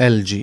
LG।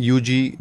UG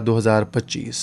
2025,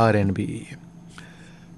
RNB।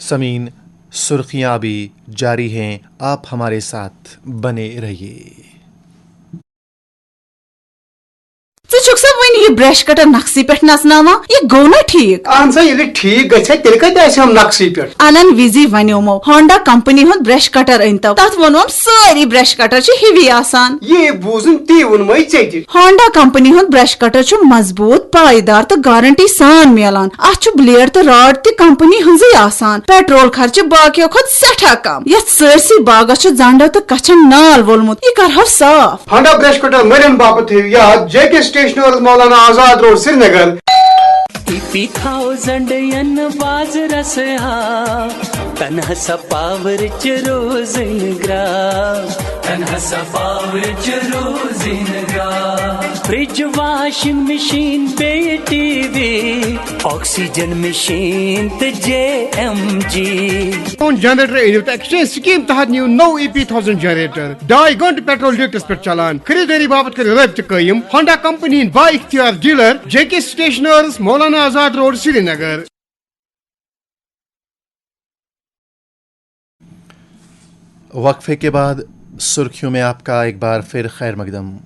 سمین سرخیاں بھی جاری ہیں، آپ ہمارے ساتھ بنے رہیے۔ ژٕ سا ون یہ برش کٹر نقصی پہ نژناوان، یہ گو نا ٹھیک؟ اہن سا ییٚلہِ ٹھیک گژھِ تیٚلہِ کتہِ آسہِ ہم نقصی پٮ۪ٹھ؟ انن وزی ونیومو ہونڈا کمپنی ہند برش کٹر أنتو، تتھ وونم ساری برش کٹر چھ ہِوی آسان۔ یہ بوزن تی وونمے ژےٚ تہِ۔ ہونڈا کمپنی ہند برش کٹر چھ مضبوط، پائیدار تو گارنٹی سان میلان۔ اتھ چھ بلیڈ تو راڈ تہ کمپنی ہنزے آسان۔ پیٹرول خرچہ باقیو کھۄتہٕ سٹھاہ کم۔ یتھ سٲرسٕے باغس چھ زنڈو تو کچھن نال وولمت، یہ کرہو صاف۔ ہانڈا برش کٹر مرین باپت تھٲیِو یاد، جے کے سٹیشنرز مولانا آزاد روڈ سری نگر۔ EP1000 ین بازرس ہا تنہا سا پاور چ روزن گرا، تنہا سا پاور چ روزن گرا۔ فریج، واشنگ مشین، بے ٹی وی، آکسیجن مشین تو JMG۔ جنریٹر أنِو تہٕ ایکسچینج سکیم تحت نِیو نو EP1000 جنریٹر، 2.5 گنٹہٕ پیٹرول لیٖٹرس پٮ۪ٹھ چلان۔ خریدٲری باپت کٔرِو رٲبطہٕ قٲیِم۔ ہونڈا کمپنی ہٕنٛدۍ با اختیار ڈیلر، جے کے سٹیشنرز مولانا آزاد روڈ سری نگر۔ وقفے کے بعد سرخیوں میں آپ کا ایک بار پھر خیر مقدم۔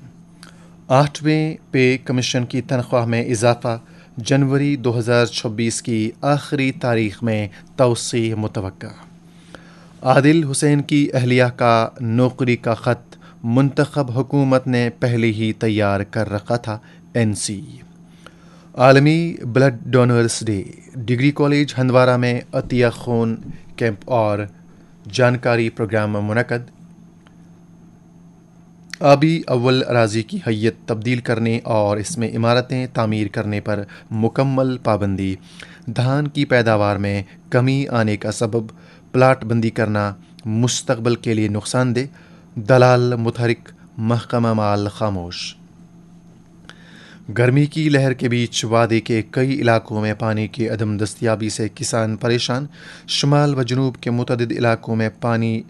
8ویں پے کمیشن کی تنخواہ میں اضافہ، جنوری 2026 کی آخری تاریخ میں توسیع متوقع۔ عادل حسین کی اہلیہ کا نوکری کا خط منتخب حکومت نے پہلے ہی تیار کر رکھا تھا۔ NC عالمی blood donors day, degree college Handwara میں عطیہ خون کیمپ اور جانکاری پروگرام منعقد۔ آبی اول اراضی کی حیت تبدیل کرنے اور اس میں عمارتیں تعمیر کرنے پر مکمل پابندی، دھان کی پیداوار میں کمی آنے کا سبب پلاٹ بندی کرنا مستقبل کے لیے نقصان دہ، دلال متحرک، محکمہ مال خاموش۔ گرمی کی لہر کے بیچ وادی کے کئی علاقوں میں پانی کی عدم دستیابی سے کسان پریشان، شمال و جنوب کے متعدد علاقوں میں پانی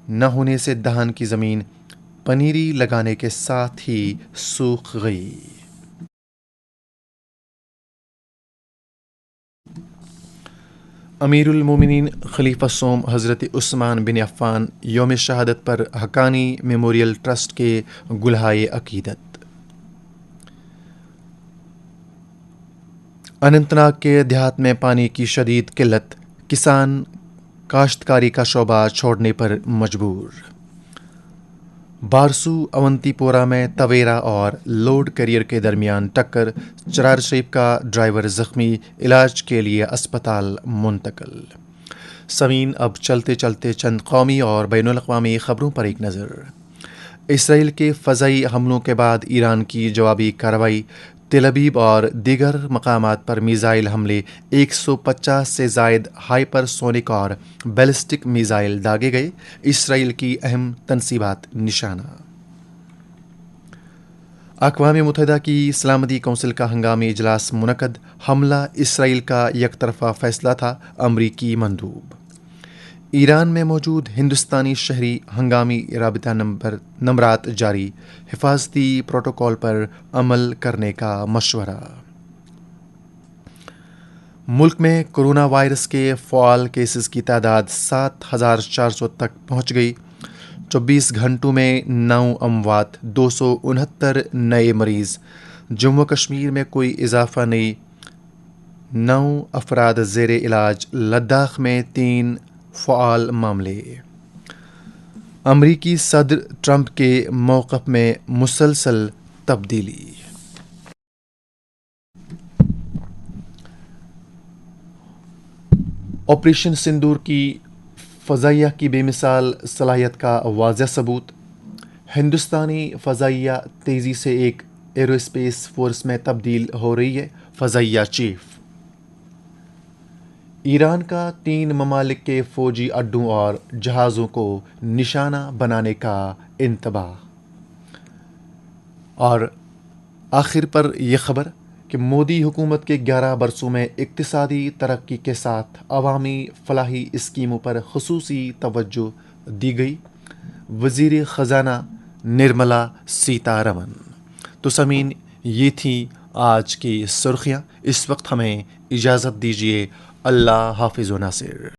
نہ ہونے سے دھان کی زمین پنیری لگانے کے ساتھ ہی سوکھ گئی۔ امیر المومنین خلیفہ سوم حضرت عثمان بن عفان یوم شہادت پر حقانی میموریل ٹرسٹ کے گلہائے عقیدت۔ اننت ناگ کے دیہات میں پانی کی شدید قلت، کسان کاشتکاری کا شعبہ چھوڑنے پر مجبور۔ بارسو اونتی پورہ میں تویرا اور لوڈ کیریئر کے درمیان ٹکر، چرار شریف کا ڈرائیور زخمی، علاج کے لیے اسپتال منتقل۔ سمین اب چلتے چلتے چند قومی اور بین الاقوامی خبروں پر ایک نظر۔ اسرائیل کے فضائی حملوں کے بعد ایران کی جوابی کارروائی، تل ابیب اور دیگر مقامات پر میزائل حملے، 150 سے زائد ہائپر سونک اور بیلسٹک میزائل داغے گئے، اسرائیل کی اہم تنصیبات نشانہ۔ اقوام متحدہ کی سلامتی کونسل کا ہنگامی اجلاس منعقد، حملہ اسرائیل کا یک طرفہ فیصلہ تھا، امریکی مندوب۔ ایران میں موجود ہندوستانی شہری ہنگامی رابطہ نمبرات جاری، حفاظتی پروٹوکول پر عمل کرنے کا مشورہ۔ ملک میں کرونا وائرس کے فعال کیسز کی تعداد 7400 تک پہنچ گئی، 24 گھنٹوں میں 9 اموات، 269 نئے مریض۔ جموں کشمیر میں کوئی اضافہ نہیں، 9 افراد زیر علاج، لداخ میں 3 فعال معاملے۔ امریکی صدر ٹرمپ کے موقف میں مسلسل تبدیلی۔ آپریشن سندور کی فضائیہ کی بے مثال صلاحیت کا واضح ثبوت، ہندوستانی فضائیہ تیزی سے ایک ایرو اسپیس فورس میں تبدیل ہو رہی ہے، فضائیہ چیف۔ ایران کا 3 ممالک کے فوجی اڈوں اور جہازوں کو نشانہ بنانے کا انتباہ۔ اور آخر پر یہ خبر کہ مودی حکومت کے 11 برسوں میں اقتصادی ترقی کے ساتھ عوامی فلاحی اسکیموں پر خصوصی توجہ دی گئی، وزیر خزانہ نرملا سیتا رمن۔ تو سامعین، یہ تھی آج کی سرخیاں. اس وقت ہمیں اجازت دیجیے. اللہ حافظ و ناصر.